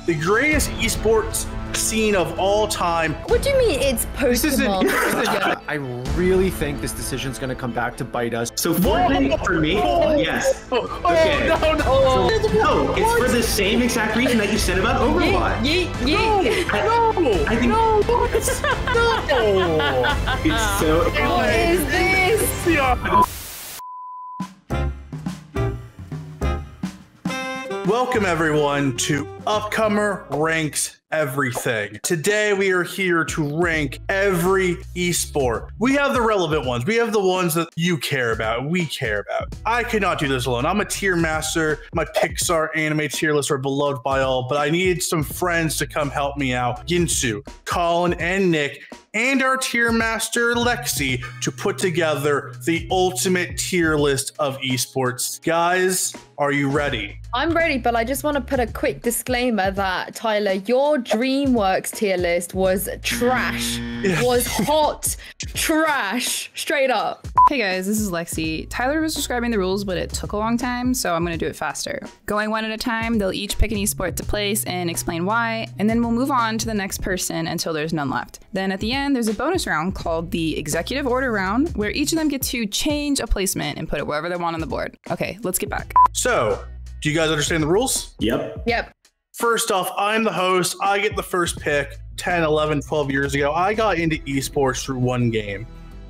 the greatest esports scene of all time. What do you mean it's Pokemon? I really think this decision's going to come back to bite us. So Fortnite for me, yes. Okay. No, it's for the same exact reason that you said about Overwatch. I think no. it's so. What is this? Welcome everyone to Upcomer Ranks Everything. Today we are here to rank every esport. We have the relevant ones. We have the ones that you care about, we care about. I could not do this alone. I'm a tier master. My Pixar anime tier lists are beloved by all, but I needed some friends to come help me out. Yinsu, Colin, and Nick, and our tier master Lexi to put together the ultimate tier list of esports. Guys, are you ready? I'm ready, but I just want to put a quick disclaimer that, Tyler, your DreamWorks tier list was trash. Was hot trash. Straight up. Hey guys, this is Lexi. Tyler was describing the rules, but it took a long time, so I'm gonna do it faster. Going one at a time, they'll each pick an esport to place and explain why, and then we'll move on to the next person until there's none left. Then at the end, there's a bonus round called the Executive Order Round, where each of them get to change a placement and put it wherever they want on the board. Okay, let's get back. So, do you guys understand the rules? Yep. First off, I'm the host. I get the first pick. 10, 11, 12 years ago, I got into esports through one game.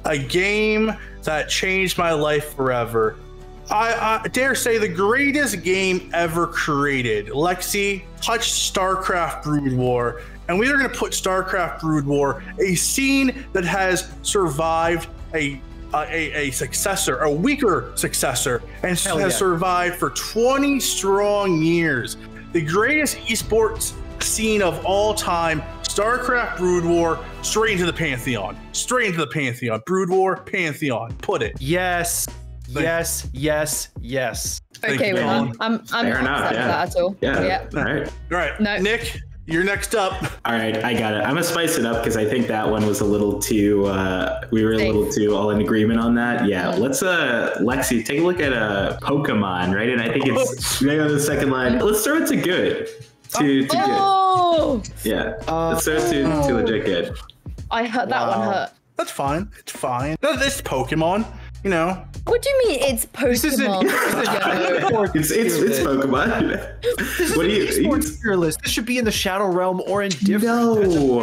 A game that changed my life forever. I dare say the greatest game ever created. Lexi touched StarCraft Brood War, and we are going to put StarCraft Brood War, a scene that has survived a successor, a weaker successor, and has survived for 20 strong years. The greatest esports scene of all time, StarCraft Brood War, straight into the Pantheon. Straight into the Pantheon. Brood War, Pantheon. Put it. Yes. Yes. Okay, well, I'm Fair enough, not upset with that at all. Yeah. All right. No. Nick, you're next up. All right, I got it. I'm gonna spice it up because I think that one was a little too. We were a little too all in agreement on that. Yeah, let's Lexi, take a look at Pokemon, right? And I think it's right on the second line. Let's throw it to good. To good. Yeah. Let's throw it to legit good. I hurt that one hurt. That's fine. It's fine. No, this Pokemon, you know. What do you mean it's Pokemon? It's Pokemon. This is an esports tier list. This should be in the Shadow Realm or in different. No,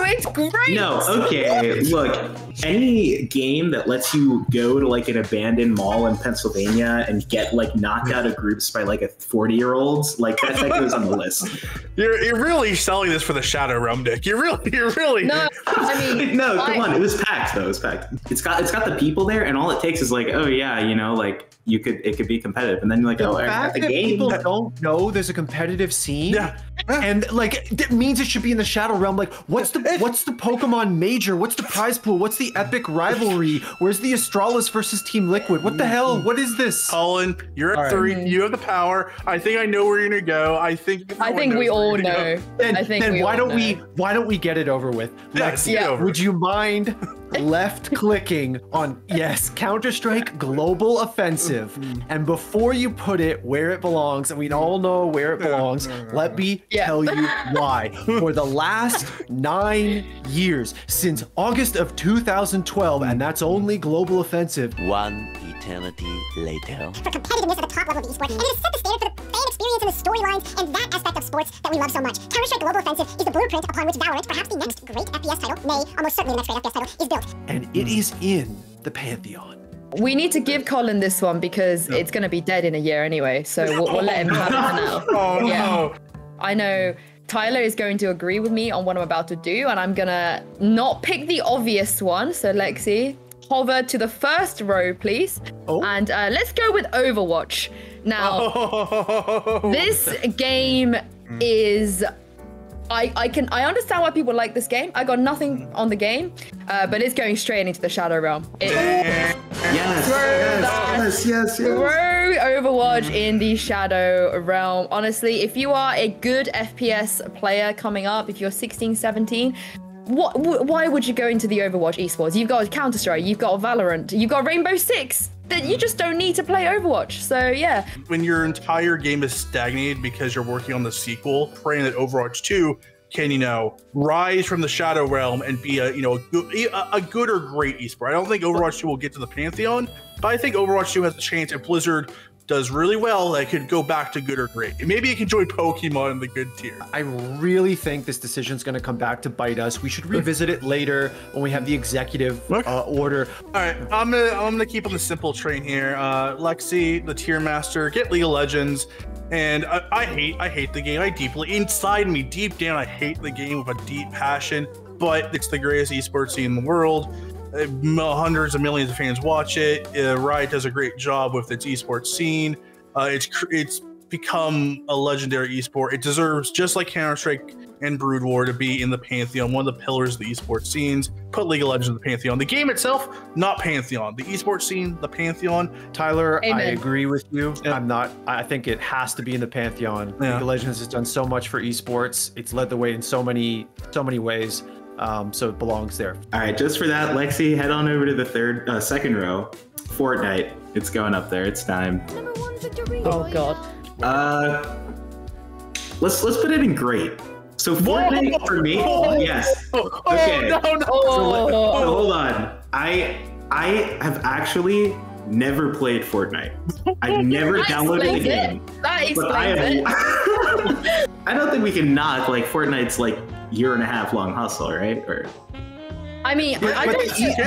it's great. No, okay. Look, any game that lets you go to like an abandoned mall in Pennsylvania and get like knocked out of groups by like a 40-year-olds, like that goes on the list. You're really selling this for the Shadow Realm, Nick. You're really. No, I mean, no, come on. It was packed though. It was packed. It's got the people there, and all it takes is like, oh yeah, you know, like it could be competitive, and then you're like, the oh, fact the that game. people don't know there's a competitive scene, and like that means it should be in the Shadow Realm. Like, what's the Pokemon Major? What's the prize pool? What's the epic rivalry? Where's the Astralis versus Team Liquid? What the hell? What is this? Colin, you're at 3. You have the power. I think I know where you're gonna go. I think we all know. Then why don't we get it over with? Lexi, would you mind left clicking on Counter-Strike Global Offensive, and before you put it where it belongs, and we all know where it belongs, let me tell you why. For the last 9 years, since August of 2012, and that's only Global Offensive. One eternity later. For competitiveness at the top level of esports, and it has set the standard for the fan experience and the storylines and that aspect of sports that we love so much. Counter-Strike Global Offensive is the blueprint upon which Valorant, perhaps the next great FPS title, almost certainly the next great FPS title, is built. And it is in the Pantheon. We need to give Colin this one because it's going to be dead in a year anyway, so we'll let him have it for now. No. I know Tyler is going to agree with me on what I'm about to do, and I'm going to not pick the obvious one. So Lexi, hover to the first row, please. And let's go with Overwatch. Now, this game is... I understand why people like this game. I got nothing on the game, but it's going straight into the Shadow Realm. Yes. Throw Overwatch in the Shadow Realm. Honestly, if you are a good FPS player coming up, if you're 16, 17, why would you go into the Overwatch esports? You've got Counter-Strike, you've got Valorant, you've got Rainbow Six. that you just don't need to play Overwatch. So yeah. When your entire game is stagnated because you're working on the sequel, praying that Overwatch 2 can, you know, rise from the shadow realm and be a, you know, a good or great esport. I don't think Overwatch 2 will get to the Pantheon, but I think Overwatch 2 has a chance if Blizzard does really well, that could go back to good or great. Maybe it can join Pokemon in the good tier. I really think this decision's going to come back to bite us. We should revisit it later when we have the executive order. All right, I'm gonna keep on the simple train here. Lexi, the tier master, get League of Legends. And I hate the game. I deeply, inside me, deep down, I hate the game with a deep passion. But it's the greatest esports scene in the world. Hundreds of millions of fans watch it. Riot does a great job with its esports scene. It's become a legendary esport. It deserves, just like Counter-Strike and Brood War, to be in the Pantheon, one of the pillars of the esports scenes. Put League of Legends in the Pantheon. The game itself, not Pantheon. The esports scene, the Pantheon. Tyler, Amen. I agree with you. Yeah. I think it has to be in the Pantheon. Yeah. League of Legends has done so much for esports. It's led the way in so many ways. So it belongs there. All right, just for that, Lexi, head on over to the second row. Fortnite, it's going up there. It's time. Oh God. Let's put it in great. So Fortnite for me, yes. Okay. No. So hold on. I have actually never played Fortnite. I've never downloaded the game. That explains it. I don't think we can knock like Fortnite's like year and a half long hustle, right? Or I mean, I don't think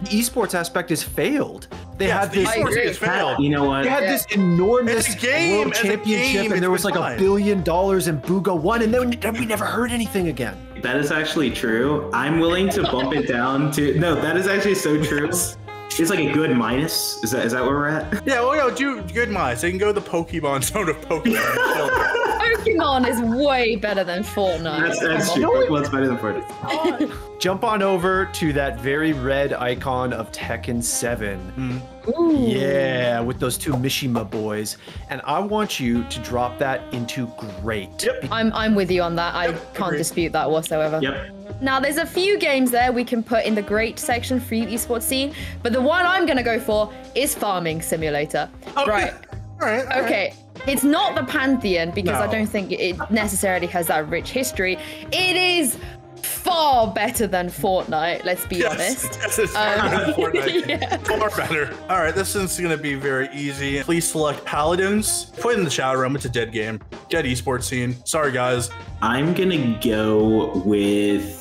esports aspect is failed. They had this. It's failed. You know what? They had this enormous game, world championship, and there was like $1 billion, and Booga won, and then we never heard anything again. That is actually true. I'm willing to bump it down to that is actually so true. It's like a good minus. Is that where we're at? Yeah, well, no, do good minus. They can go to the Pokemon zone of Pokemon. Pokemon is way better than Fortnite. That's true. Pokemon's better than Fortnite. Jump on over to that very red icon of Tekken 7. Ooh. Yeah, with those two Mishima boys. And I want you to drop that into great. Yep. I'm with you on that. I can't agreed. dispute that whatsoever. Yep. Now, there's a few games there we can put in the great section for the esports scene, but the one I'm gonna go for is Farming Simulator. Okay. Right. All right. Okay. It's not the Pantheon because I No. don't think it necessarily has that rich history. It is far better than Fortnite, let's be honest. Yes, it's better than Fortnite. Yeah. Far better. All right, this is going to be very easy. Please select Paladins. Put it in the chat room. It's a dead game. Dead esports scene. Sorry, guys. I'm gonna go with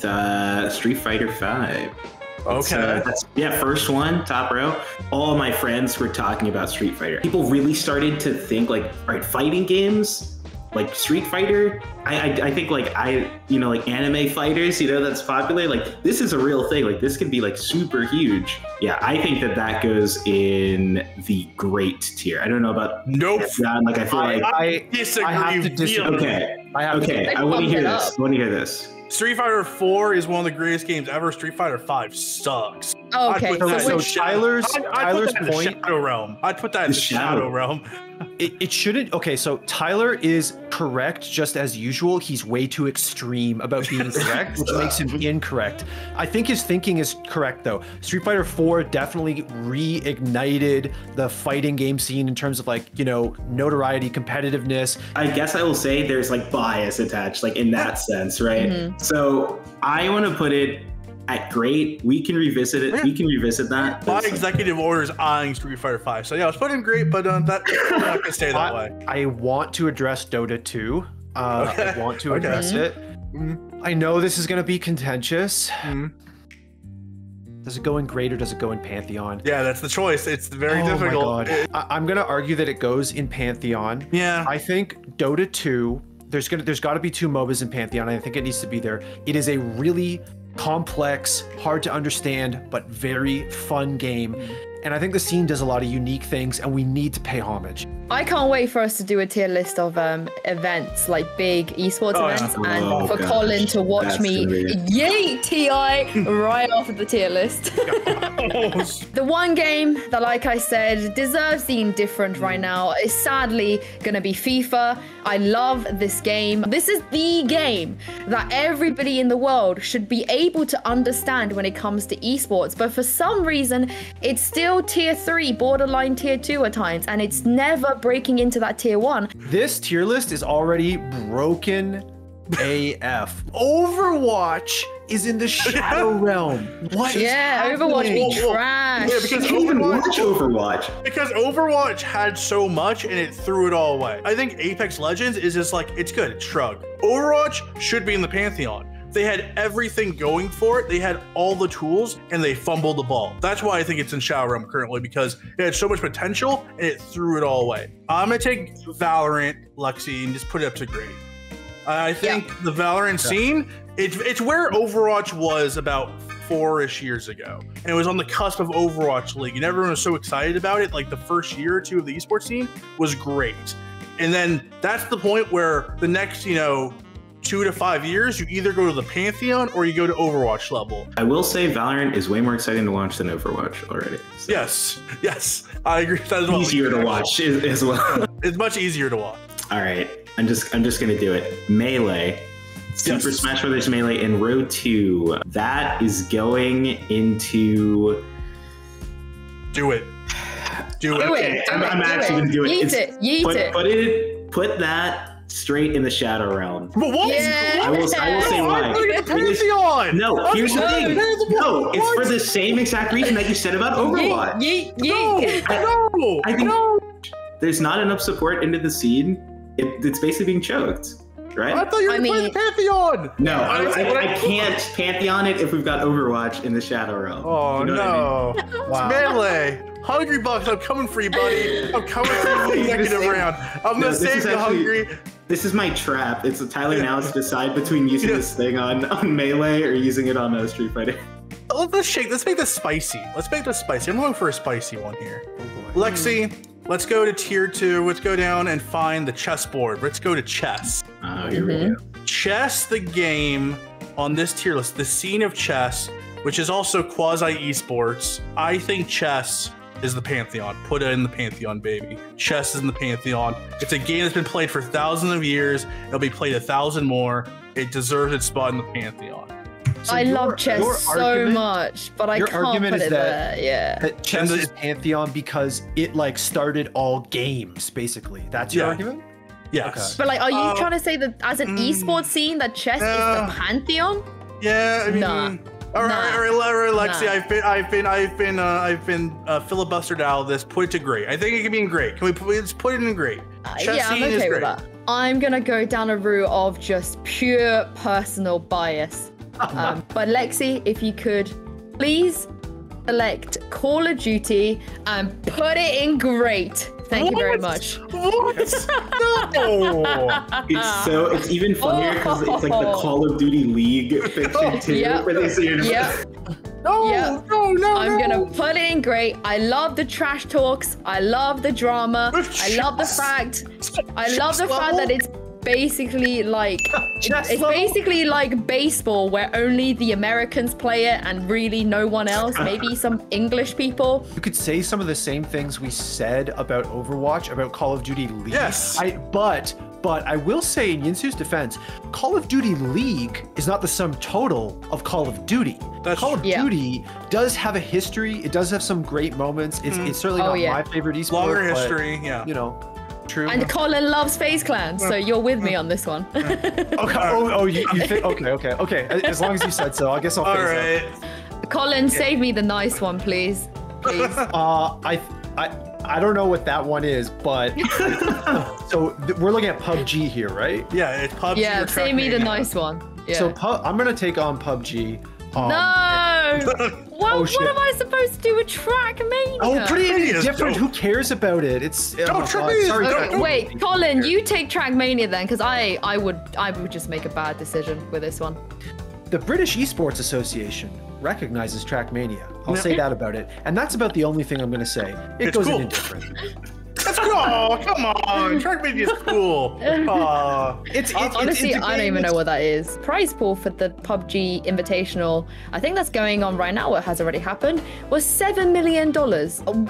Street Fighter 5. Okay. First one, top row. All my friends were talking about Street Fighter. People really started to think like, all right, fighting games, like Street Fighter. I think like like anime fighters, that's popular. Like this is a real thing. Like this could be like super huge. Yeah, I think that goes in the great tier. I don't know about Nope. John. Like I feel like I disagree. I have to disagree. okay. I have Okay, I want to hear this. I want to hear this. Street Fighter 4 is one of the greatest games ever. Street Fighter 5 sucks. Okay, I'd put that so in Tyler's Tyler's point. Shadow Realm. I'd put that in the Shadow Realm. It shouldn't. Okay, so Tyler is correct just as usual. He's way too extreme about being correct, which makes him incorrect. I think his thinking is correct though. Street Fighter 4 definitely reignited the fighting game scene in terms of notoriety, competitiveness. I guess I will say there's like bias attached, like in that sense, right? Mm-hmm. So I want to put it at great. We can revisit it. We can revisit that. My executive order is eyeing Street Fighter 5. So yeah, let's put in great, but that's not going to stay that way. I want to address Dota 2. I want to address it. I know this is going to be contentious. Does it go in great or does it go in Pantheon? Yeah, that's the choice. It's very difficult. My God. I'm going to argue that it goes in Pantheon. Yeah. I think Dota 2, there's got to be two MOBAs in Pantheon. I think it needs to be there. It is a really complex, hard to understand, but very fun game. And I think the scene does a lot of unique things, and we need to pay homage. I can't wait for us to do a tier list of events, like big esports events, and for Colin to watch me yeet TI right off of the tier list. The one game that, like I said, deserves being different right now is sadly going to be FIFA. I love this game. This is the game that everybody in the world should be able to understand when it comes to esports, but for some reason, it's still still tier 3, borderline tier 2 at times, and it's never breaking into that tier 1. This tier list is already broken AF. Overwatch is in the shadow realm. What? Yeah, Overwatch be trash. Yeah, because Overwatch. Because Overwatch had so much and it threw it all away. I think Apex Legends is just like, it's good, it's shrug. Overwatch should be in the Pantheon. They had everything going for it. They had all the tools and they fumbled the ball. That's why I think it's in Shadow Realm currently, because it had so much potential and it threw it all away. I'm gonna take Valorant, Lexi, and just put it up to grade. I think the Valorant scene, it's where Overwatch was about 4-ish years ago. And it was on the cusp of Overwatch League and everyone was so excited about it. Like the first year or two of the esports scene was great. And then that's the point where the next, 2 to 5 years, you either go to the Pantheon or you go to Overwatch level. I will say Valorant is way more exciting to watch than Overwatch already. So. Yes, I agree with that as well. Easier to watch as well. It's much easier to watch. All right, I'm just gonna do it. Melee, Super Smash Brothers Melee in row 2. That is going into. Do it. Okay, I'm actually gonna do it. Yeet it. Put that straight in the Shadow Realm. But what? Yeah. I will say why. No, here's the thing. No, it's for the same exact reason that you said about Overwatch. Yeet. I think there's not enough support into the scene. It's basically being choked, right? I thought you were playing Pantheon. No, I can't Pantheon it if we've got Overwatch in the Shadow Realm. Oh, you know no. What I mean? Wow. Melee. Hungry Bucks, I'm coming for you, buddy. I'm coming for you in the executive round. I'm going to save you, Hungry. This is my trap. It's Tyler now to decide between using this thing on Melee or using it on Street Fighter. Let's make this spicy. I'm going for a spicy one here. Lexi, let's go to tier 2. Let's go down and find the chessboard. Let's go to chess. Oh, here we go. Chess, the game on this tier list, the scene of chess, which is also quasi esports. I think chess is the Pantheon. Put it in the Pantheon, baby. Chess is in the Pantheon. It's a game that's been played for thousands of years. It'll be played 1,000 more. It deserves its spot in the Pantheon. So I love chess so much, but I can't put it there. Yeah. That chess is Pantheon because it started all games, basically. That's your argument? Yes. Okay. But are you trying to say that as an esports scene that chess is the Pantheon? Yeah, I mean, all right, Lexi. I've been filibustered out of this. Put it to great. I think it can be in great. Can we please put it in great? Yeah, I'm okay with that. I'm gonna go down a route of just pure personal bias. But Lexi, if you could please select Call of Duty and put it in great. Thank you very much. What? No. It's even funnier because it's like the Call of Duty League fiction too. No. I'm gonna put it in great. I love the trash talks. I love the drama. I love the fact that it's basically basically like baseball where only the Americans play it and really no one else, maybe some English people. You could say some of the same things we said about Overwatch, about Call of Duty League. Yes. But I will say in Yinsu's defense, Call of Duty League is not the sum total of Call of Duty. Call of Duty does have a history. It does have some great moments. It's certainly not my favorite esport. Longer history, True. And Colin loves FaZe Clan, so you're with me on this one. Okay. You think? Okay. As long as you said so, I guess I'll FaZe up. Colin, save me the nice one, please. I don't know what that one is, but so we're looking at PUBG here, right? Yeah, it's PUBG. Yeah, save me the nice one. Yeah. So I'm gonna take on PUBG. No! What am I supposed to do with Trackmania? Oh, pretty different. Who cares about it? It's wait, Colin, you take Trackmania then, because I would just make a bad decision with this one. The British Esports Association recognizes Trackmania. I'll say that about it, and that's about the only thing I'm going to say. It goes in indifferent. That's cool. Oh, come on. Shark Baby is cool. Honestly, I don't even know what that is. Prize pool for the PUBG Invitational, I think that's going on right now, or has already happened, was $7 million.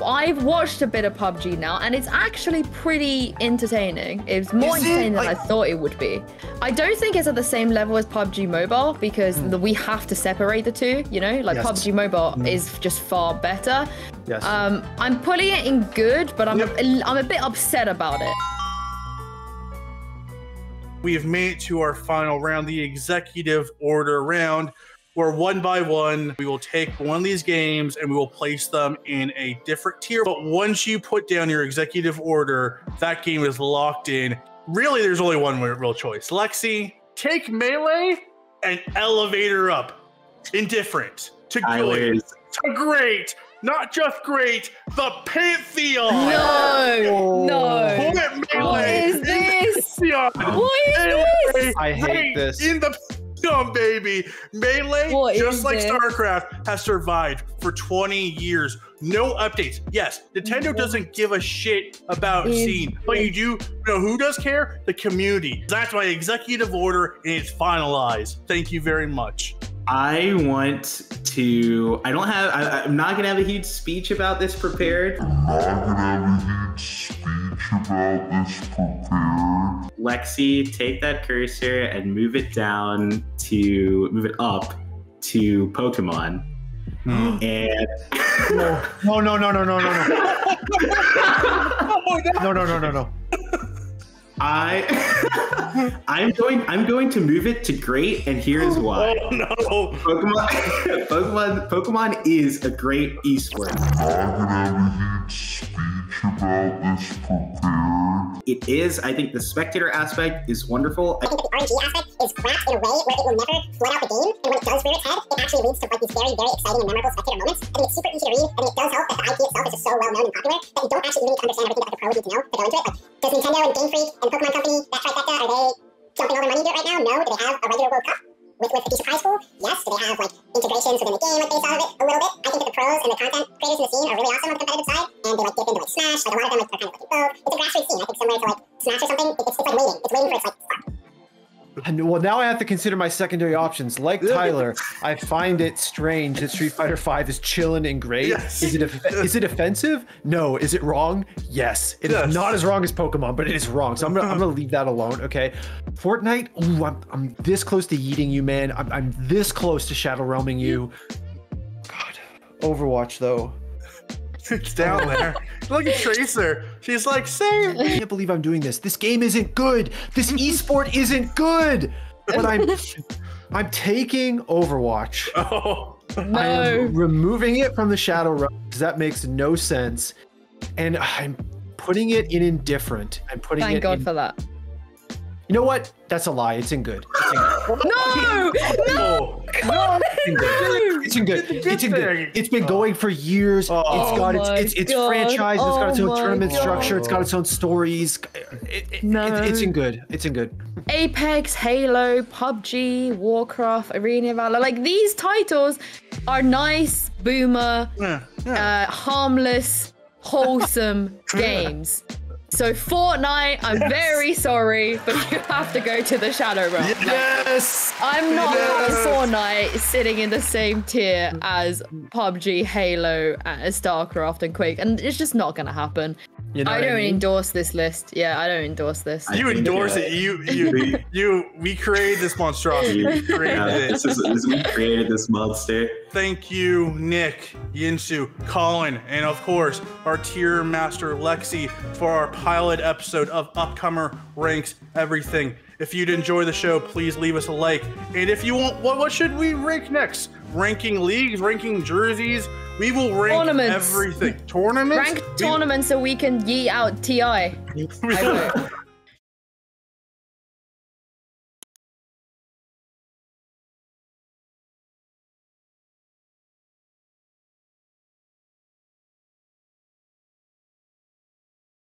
I've watched a bit of PUBG now, and it's actually pretty entertaining. It's more entertaining than I thought it would be. I don't think it's at the same level as PUBG Mobile, because we have to separate the two, you know? Like, PUBG Mobile is just far better. Yes. I'm putting it in good, but I'm a bit upset about it. We have made it to our final round, the executive order round, where one by one, we will take one of these games and we will place them in a different tier. But once you put down your executive order, that game is locked in. Really, there's only one real choice. Lexi, take Melee and elevate her up. Indifferent to good to great. Not just great, the Pantheon! No! What is this? What is this? I hate this. In the Pantheon, baby! Melee, just like StarCraft, has survived for 20 years. No updates. Yes, Nintendo doesn't give a shit about scene, but you know who does care? The community. That's my executive order, and it's finalized. Thank you very much. I'm not going to have a huge speech about this prepared. Lexi, take that cursor and move it up to Pokemon. And No. I'm going to move it to great, and here's why. Oh no! Pokemon is a great esport. It is. I think the spectator aspect is wonderful. I think that the RNG aspect is cracked in a way where it will never flood out the game, and when it does rear its head, it actually leads to like these very, very exciting and memorable spectator moments. I think it's super easy to read. I think it does help that the IP itself is just so well known and popular that you don't actually even need to understand everything that the pros need to know to go into it. Like, does Nintendo and Game Freak and the Pokemon Company, that trifecta, are they jumping all their money into it right now? No. Do they have a regular World Cup with a decent prize pool? Yes. Do they have like integrations within the game like based off of it? A little bit. I think that the pros and the content creators in the scene are really awesome on the competitive side, and they like dip into like Smash. Like a lot of them like are kind of like both. It's a grassroots scene. I think similar to like Smash or something. It's like waiting. It's waiting for its like spark. And well, now I have to consider my secondary options. Like Tyler, I find it strange that Street Fighter V is chilling and great. Yes. Is it offensive? No. Is it wrong? Yes. It is not as wrong as Pokemon, but it is wrong. So I'm gonna leave that alone. Okay. Fortnite. Ooh, I'm this close to yeeting you, man. I'm this close to Shadow Realming you. God. Overwatch though. It's down there. Look at Tracer. She's like, same. I can't believe I'm doing this. This game isn't good. This esport isn't good. But I'm taking Overwatch. Oh no! I'm removing it from the Shadow Realm because that makes no sense, and I'm putting it in indifferent. I'm putting Thank it. God for that. You know what? That's a lie. It's in good. No! It's in good. It's in good. It's been going for years. It's got its franchise. It's got its own tournament structure. It's got its own stories. It's in good. It's in good. Apex, Halo, PUBG, Warcraft, Arena of Valor. Like, these titles are nice, boomer, harmless, wholesome games. So Fortnite, I'm very sorry, but you have to go to the Shadow Realm. Yes! I'm not having Fortnite sitting in the same tier as PUBG, Halo, StarCraft, and Quake, and it's just not gonna happen. You know I don't endorse this list. Yeah, I don't endorse this. You endorse it. We created this monstrosity. We created it. We created this monster. Thank you, Nick, Yinsu, Colin, and of course, our tier master Lexi for our pilot episode of Upcomer Ranks Everything. If you'd enjoy the show, please leave us a like. And if you want, what should we rank next? Ranking leagues, ranking jerseys? We will rank everything. Tournaments? Rank tournaments so we can yeet out TI.